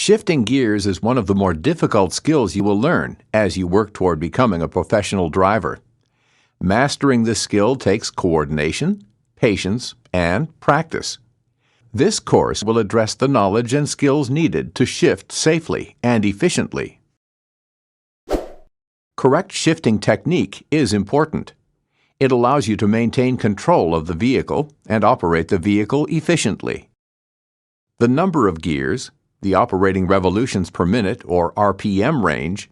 Shifting gears is one of the more difficult skills you will learn as you work toward becoming a professional driver. Mastering this skill takes coordination, patience, and practice. This course will address the knowledge and skills needed to shift safely and efficiently. Correct shifting technique is important. It allows you to maintain control of the vehicle and operate the vehicle efficiently. The number of gears, the operating revolutions per minute or RPM range,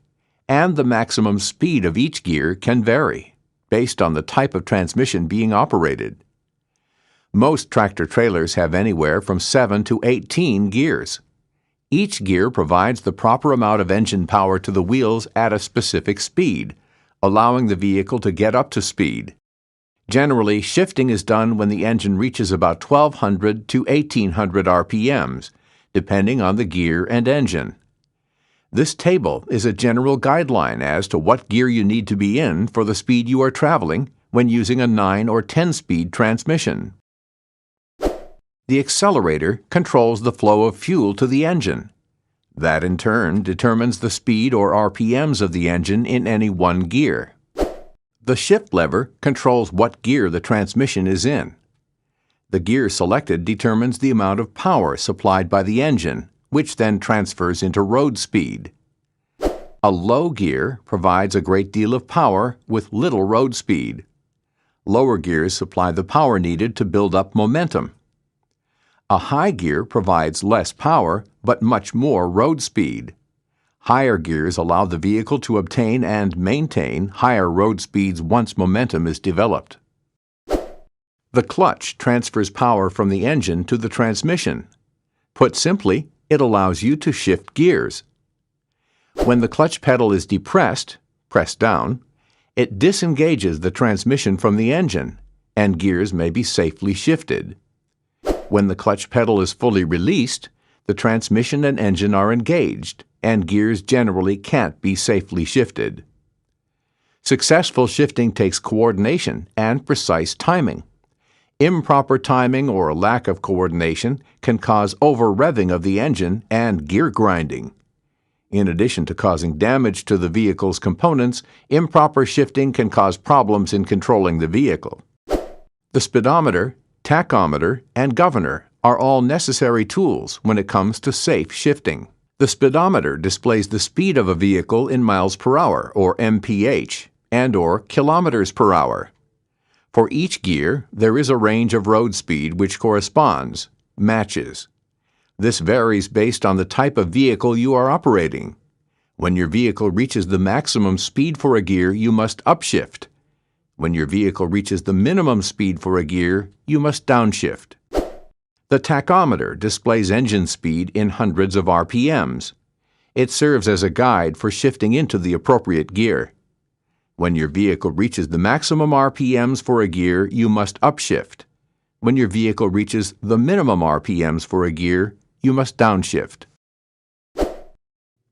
and the maximum speed of each gear can vary based on the type of transmission being operated. Most tractor-trailers have anywhere from 7 to 18 gears. Each gear provides the proper amount of engine power to the wheels at a specific speed, allowing the vehicle to get up to speed. Generally, shifting is done when the engine reaches about 1200 to 1800 RPMs, depending on the gear and engine. This table is a general guideline as to what gear you need to be in for the speed you are traveling when using a 9 or 10-speed transmission. The accelerator controls the flow of fuel to the engine. That, in turn, determines the speed or RPMs of the engine in any one gear. The shift lever controls what gear the transmission is in. The gear selected determines the amount of power supplied by the engine, which then transfers into road speed. A low gear provides a great deal of power with little road speed. Lower gears supply the power needed to build up momentum. A high gear provides less power but much more road speed. Higher gears allow the vehicle to obtain and maintain higher road speeds once momentum is developed. The clutch transfers power from the engine to the transmission. Put simply, it allows you to shift gears. When the clutch pedal is depressed, pressed down, it disengages the transmission from the engine, and gears may be safely shifted. When the clutch pedal is fully released, the transmission and engine are engaged, and gears generally can't be safely shifted. Successful shifting takes coordination and precise timing. Improper timing or a lack of coordination can cause over-revving of the engine and gear grinding. In addition to causing damage to the vehicle's components, improper shifting can cause problems in controlling the vehicle. The speedometer, tachometer, and governor are all necessary tools when it comes to safe shifting. The speedometer displays the speed of a vehicle in miles per hour, or mph, and/or kilometers per hour. For each gear, there is a range of road speed which corresponds, matches. This varies based on the type of vehicle you are operating. When your vehicle reaches the maximum speed for a gear, you must upshift. When your vehicle reaches the minimum speed for a gear, you must downshift. The tachometer displays engine speed in hundreds of RPMs. It serves as a guide for shifting into the appropriate gear. When your vehicle reaches the maximum RPMs for a gear, you must upshift. When your vehicle reaches the minimum RPMs for a gear, you must downshift.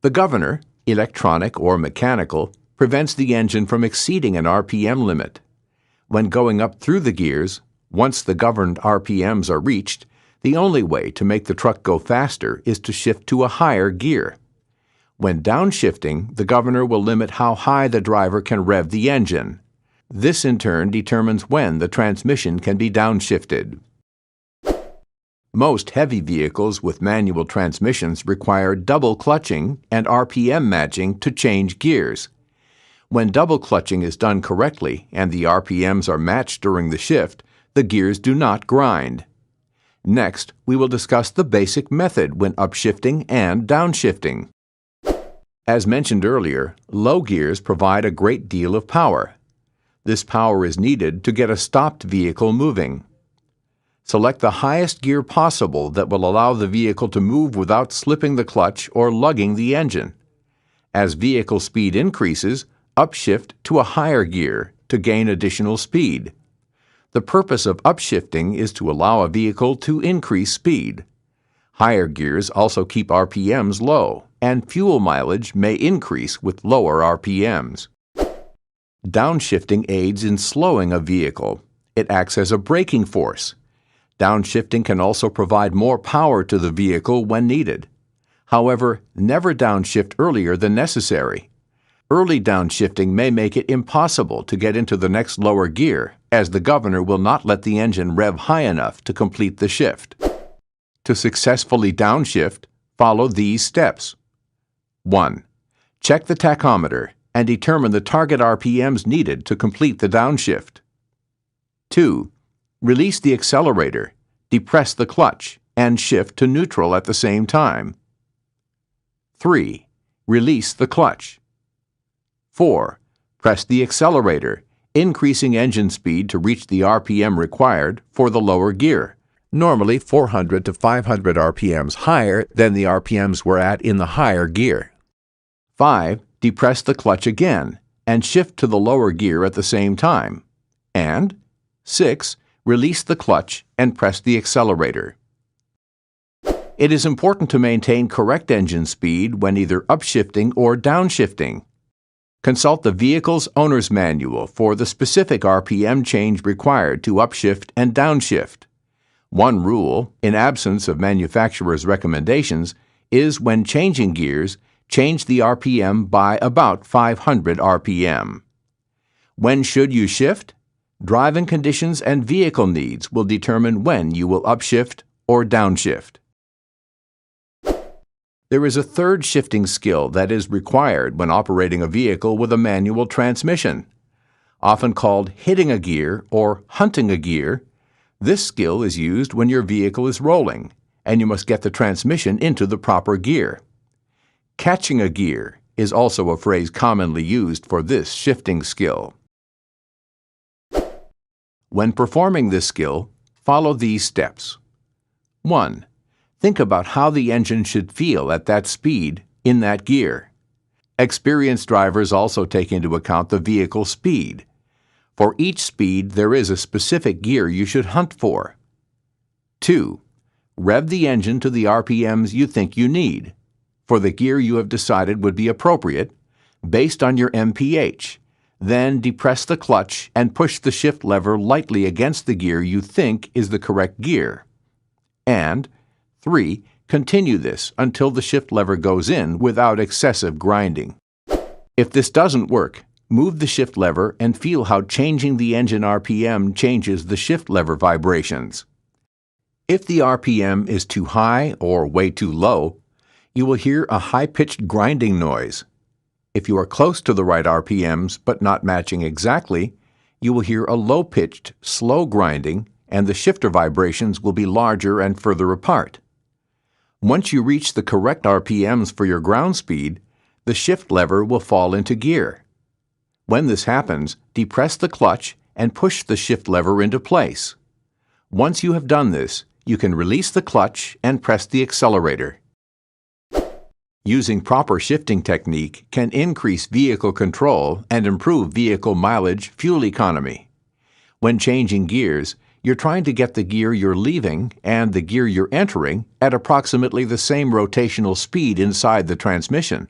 The governor, electronic or mechanical, prevents the engine from exceeding an RPM limit. When going up through the gears, once the governed RPMs are reached, the only way to make the truck go faster is to shift to a higher gear. When downshifting, the governor will limit how high the driver can rev the engine. This in turn determines when the transmission can be downshifted. Most heavy vehicles with manual transmissions require double clutching and RPM matching to change gears. When double clutching is done correctly and the RPMs are matched during the shift, the gears do not grind. Next, we will discuss the basic method when upshifting and downshifting. As mentioned earlier, low gears provide a great deal of power. This power is needed to get a stopped vehicle moving. Select the highest gear possible that will allow the vehicle to move without slipping the clutch or lugging the engine. As vehicle speed increases, upshift to a higher gear to gain additional speed. The purpose of upshifting is to allow a vehicle to increase speed. Higher gears also keep RPMs low, and fuel mileage may increase with lower RPMs. Downshifting aids in slowing a vehicle. It acts as a braking force. Downshifting can also provide more power to the vehicle when needed. However, never downshift earlier than necessary. Early downshifting may make it impossible to get into the next lower gear, as the governor will not let the engine rev high enough to complete the shift. To successfully downshift, follow these steps. 1. Check the tachometer and determine the target RPMs needed to complete the downshift. 2. Release the accelerator, depress the clutch, and shift to neutral at the same time. 3. Release the clutch. 4. Press the accelerator, increasing engine speed to reach the RPM required for the lower gear, normally 400 to 500 RPMs higher than the RPMs we're at in the higher gear. 5. Depress the clutch again and shift to the lower gear at the same time. And 6. Release the clutch and press the accelerator. It is important to maintain correct engine speed when either upshifting or downshifting. Consult the vehicle's owner's manual for the specific RPM change required to upshift and downshift. One rule, in absence of manufacturer's recommendations, is when changing gears, change the RPM by about 500 RPM. When should you shift? Driving conditions and vehicle needs will determine when you will upshift or downshift. There is a third shifting skill that is required when operating a vehicle with a manual transmission. Often called hitting a gear or hunting a gear, this skill is used when your vehicle is rolling, and you must get the transmission into the proper gear. Catching a gear is also a phrase commonly used for this shifting skill. When performing this skill, follow these steps. 1. Think about how the engine should feel at that speed in that gear. Experienced drivers also take into account the vehicle speed. For each speed, there is a specific gear you should hunt for. 2. Rev the engine to the RPMs you think you need, for the gear you have decided would be appropriate, based on your MPH. Then depress the clutch and push the shift lever lightly against the gear you think is the correct gear. And 3. Continue this until the shift lever goes in without excessive grinding. If this doesn't work, move the shift lever and feel how changing the engine RPM changes the shift lever vibrations. If the RPM is too high or way too low, you will hear a high-pitched grinding noise. If you are close to the right RPMs but not matching exactly, you will hear a low-pitched, slow grinding, and the shifter vibrations will be larger and further apart. Once you reach the correct RPMs for your ground speed, the shift lever will fall into gear. When this happens, depress the clutch and push the shift lever into place. Once you have done this, you can release the clutch and press the accelerator. Using proper shifting technique can increase vehicle control and improve vehicle mileage, fuel economy. When changing gears, you're trying to get the gear you're leaving and the gear you're entering at approximately the same rotational speed inside the transmission.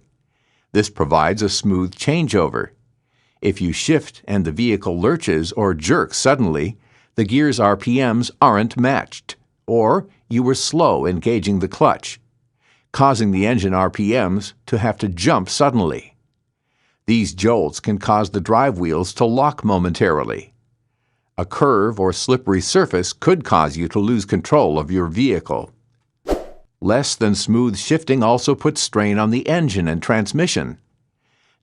This provides a smooth changeover. If you shift and the vehicle lurches or jerks suddenly, the gear's RPMs aren't matched, or you were slow engaging the clutch, causing the engine RPMs to have to jump suddenly. These jolts can cause the drive wheels to lock momentarily. A curve or slippery surface could cause you to lose control of your vehicle. Less than smooth shifting also puts strain on the engine and transmission.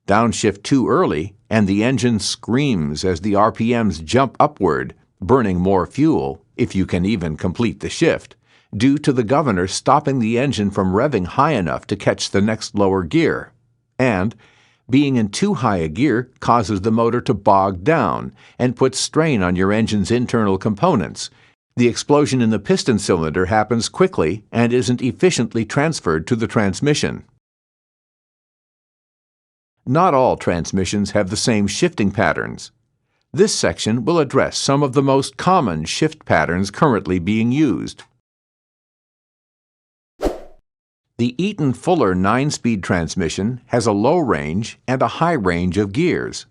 Downshift too early, and the engine screams as the RPMs jump upward, burning more fuel, if you can even complete the shift, due to the governor stopping the engine from revving high enough to catch the next lower gear. And being in too high a gear causes the motor to bog down and puts strain on your engine's internal components. The explosion in the piston cylinder happens quickly and isn't efficiently transferred to the transmission. Not all transmissions have the same shifting patterns. This section will address some of the most common shift patterns currently being used. The Eaton-Fuller 9-speed transmission has a low range and a high range of gears.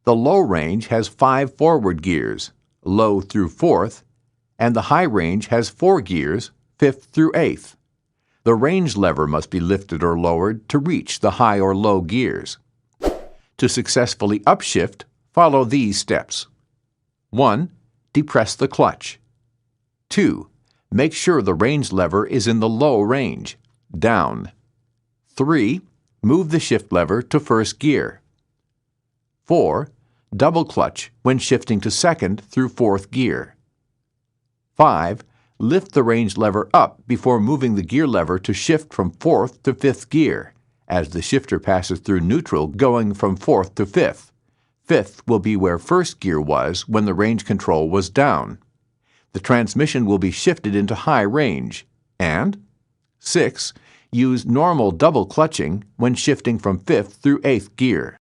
The low range has 5 forward gears, low through 4th, and the high range has 4 gears, 5th through 8th. The range lever must be lifted or lowered to reach the high or low gears. To successfully upshift, follow these steps. 1. Depress the clutch. 2. Make sure the range lever is in the low range, down. 3. Move the shift lever to first gear. 4. Double clutch when shifting to second through fourth gear. 5. Lift the range lever up before moving the gear lever to shift from fourth to fifth gear, as the shifter passes through neutral going from fourth to fifth. Fifth will be where first gear was when the range control was down. The transmission will be shifted into high range. And 6. Use normal double clutching when shifting from fifth through eighth gear.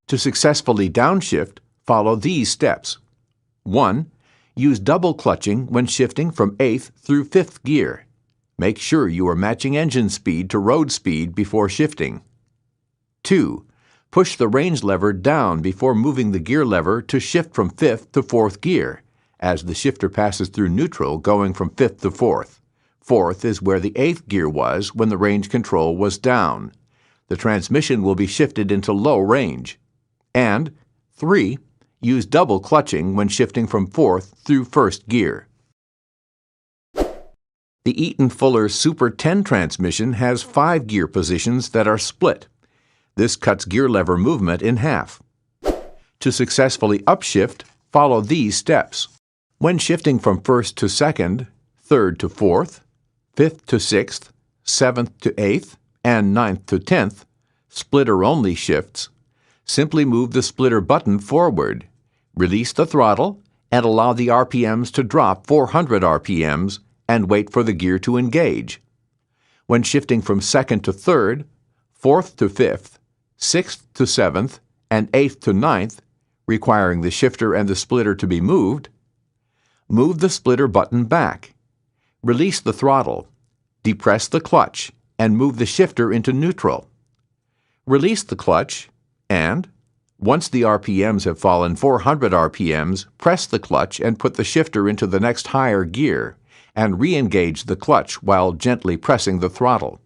To successfully downshift, follow these steps. 1. Use double clutching when shifting from eighth through fifth gear. Make sure you are matching engine speed to road speed before shifting. 2. Push the range lever down before moving the gear lever to shift from fifth to fourth gear, as the shifter passes through neutral going from fifth to fourth. Fourth is where the eighth gear was when the range control was down. The transmission will be shifted into low range. And 3. Use double clutching when shifting from fourth through first gear. The Eaton Fuller Super 10 transmission has 5 gear positions that are split. This cuts gear lever movement in half. To successfully upshift, follow these steps. When shifting from first to second, third to fourth, fifth to sixth, seventh to eighth, and ninth to 10th, splitter-only shifts, simply move the splitter button forward, release the throttle, and allow the RPMs to drop 400 RPMs and wait for the gear to engage. When shifting from second to third, fourth to fifth, sixth to seventh, and eighth to ninth, requiring the shifter and the splitter to be moved, move the splitter button back, release the throttle, depress the clutch, and move the shifter into neutral. Release the clutch, and, once the RPMs have fallen 400 RPMs, press the clutch and put the shifter into the next higher gear, and re-engage the clutch while gently pressing the throttle.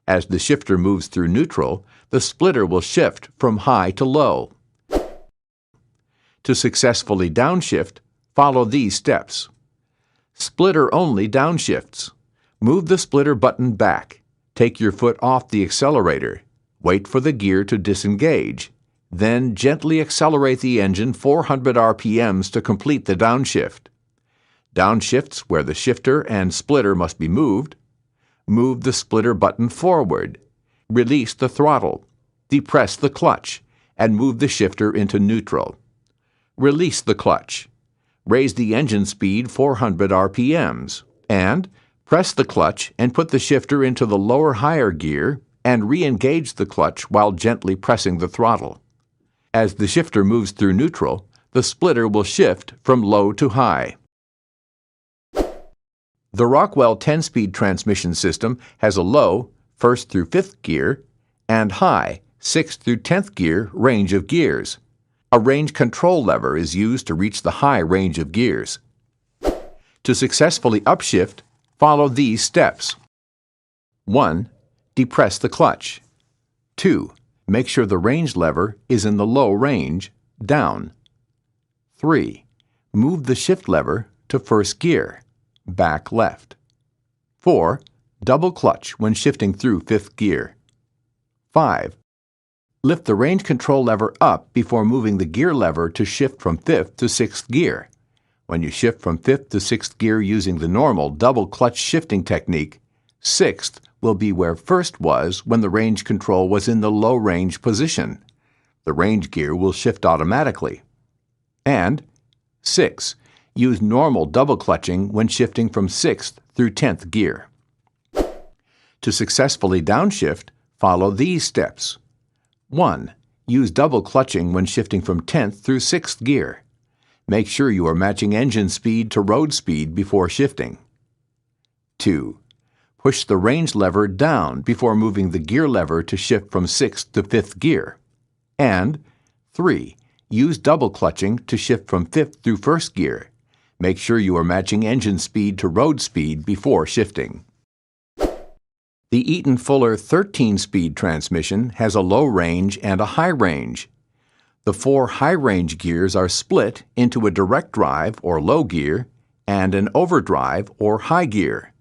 As the shifter moves through neutral, the splitter will shift from high to low. To successfully downshift, follow these steps. Splitter-only downshifts. Move the splitter button back. Take your foot off the accelerator. Wait for the gear to disengage. Then gently accelerate the engine 400 RPMs to complete the downshift. Downshifts where the shifter and splitter must be moved. Move the splitter button forward. Release the throttle. Depress the clutch, and move the shifter into neutral. Release the clutch. Raise the engine speed 400 RPMs, and press the clutch and put the shifter into the lower higher gear and re-engage the clutch while gently pressing the throttle. As the shifter moves through neutral, the splitter will shift from low to high. The Rockwell 10-speed transmission system has a low, 1st through 5th gear, and high, 6th through 10th gear range of gears. A range control lever is used to reach the high range of gears. To successfully upshift, follow these steps. 1. Depress the clutch. 2. Make sure the range lever is in the low range, down. 3. Move the shift lever to first gear, back left. 4. Double clutch when shifting through 5th gear. 5. Lift the range control lever up before moving the gear lever to shift from 5th to 6th gear. When you shift from 5th to 6th gear using the normal double clutch shifting technique, 6th will be where first was when the range control was in the low range position. The range gear will shift automatically. And 6. Use normal double clutching when shifting from 6th through 10th gear. To successfully downshift, follow these steps. 1. Use double clutching when shifting from 10th through 6th gear. Make sure you are matching engine speed to road speed before shifting. 2. Push the range lever down before moving the gear lever to shift from 6th to 5th gear. And 3. Use double clutching to shift from 5th through 1st gear. Make sure you are matching engine speed to road speed before shifting. The Eaton Fuller 13-speed transmission has a low range and a high range. The 4 high-range gears are split into a direct drive or low gear and an overdrive or high gear.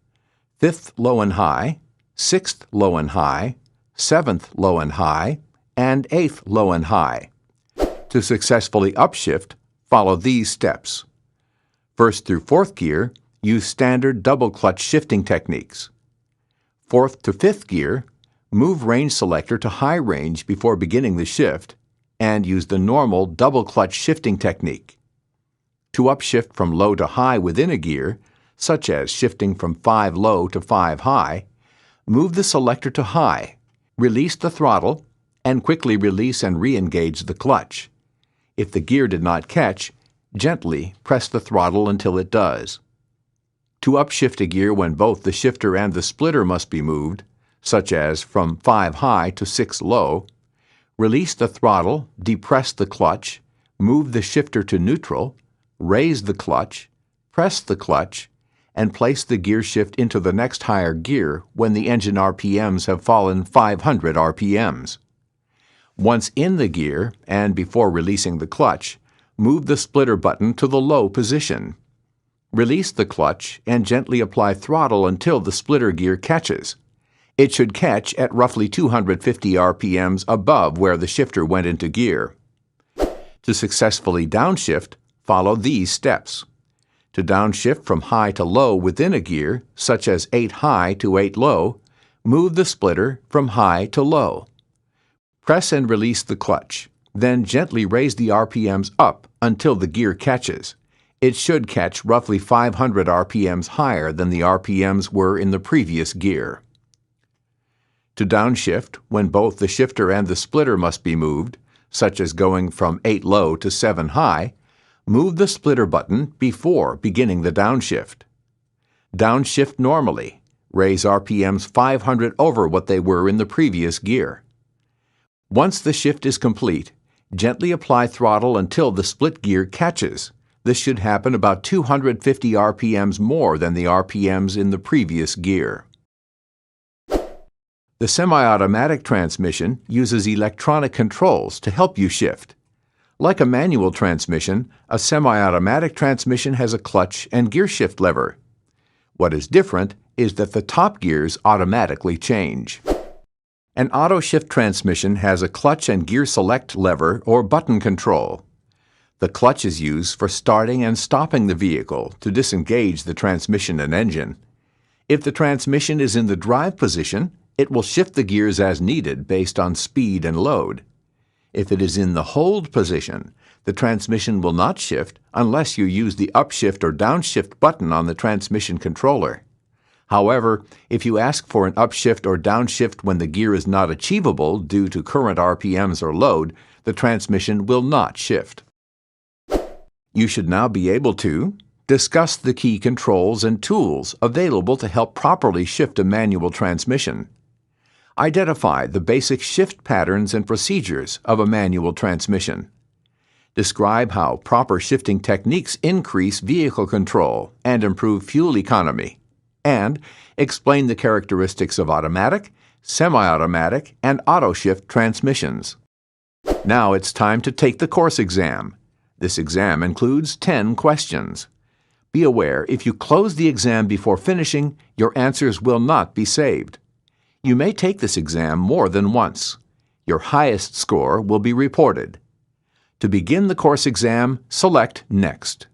5th low and high, 6th low and high, 7th low and high, and 8th low and high. To successfully upshift, follow these steps. 1st through 4th gear, use standard double clutch shifting techniques. 4th to 5th gear, move range selector to high range before beginning the shift, and use the normal double clutch shifting technique. To upshift from low to high within a gear, such as shifting from 5 low to 5 high, move the selector to high, release the throttle, and quickly release and re-engage the clutch. If the gear did not catch, gently press the throttle until it does. To upshift a gear when both the shifter and the splitter must be moved, such as from 5 high to 6 low, release the throttle, depress the clutch, move the shifter to neutral, raise the clutch, press the clutch, and place the gear shift into the next higher gear when the engine RPMs have fallen 500 RPMs. Once in the gear, and before releasing the clutch, move the splitter button to the low position. Release the clutch and gently apply throttle until the splitter gear catches. It should catch at roughly 250 RPMs above where the shifter went into gear. To successfully downshift, follow these steps. To downshift from high to low within a gear, such as 8 high to 8 low, move the splitter from high to low. Press and release the clutch, then gently raise the RPMs up until the gear catches. It should catch roughly 500 RPMs higher than the RPMs were in the previous gear. To downshift, when both the shifter and the splitter must be moved, such as going from 8 low to 7 high, move the splitter button before beginning the downshift. Downshift normally. Raise RPMs 500 over what they were in the previous gear. Once the shift is complete, gently apply throttle until the split gear catches. This should happen about 250 RPMs more than the RPMs in the previous gear. The semi-automatic transmission uses electronic controls to help you shift. Like a manual transmission, a semi-automatic transmission has a clutch and gear shift lever. What is different is that the top gears automatically change. An auto-shift transmission has a clutch and gear select lever or button control. The clutch is used for starting and stopping the vehicle to disengage the transmission and engine. If the transmission is in the drive position, it will shift the gears as needed based on speed and load. If it is in the hold position, the transmission will not shift unless you use the upshift or downshift button on the transmission controller. However, if you ask for an upshift or downshift when the gear is not achievable due to current RPMs or load, the transmission will not shift. You should now be able to discuss the key controls and tools available to help properly shift a manual transmission. Identify the basic shift patterns and procedures of a manual transmission. Describe how proper shifting techniques increase vehicle control and improve fuel economy. And explain the characteristics of automatic, semi-automatic, and auto-shift transmissions. Now it's time to take the course exam. This exam includes 10 questions. Be aware, if you close the exam before finishing, your answers will not be saved. You may take this exam more than once. Your highest score will be reported. To begin the course exam, select Next.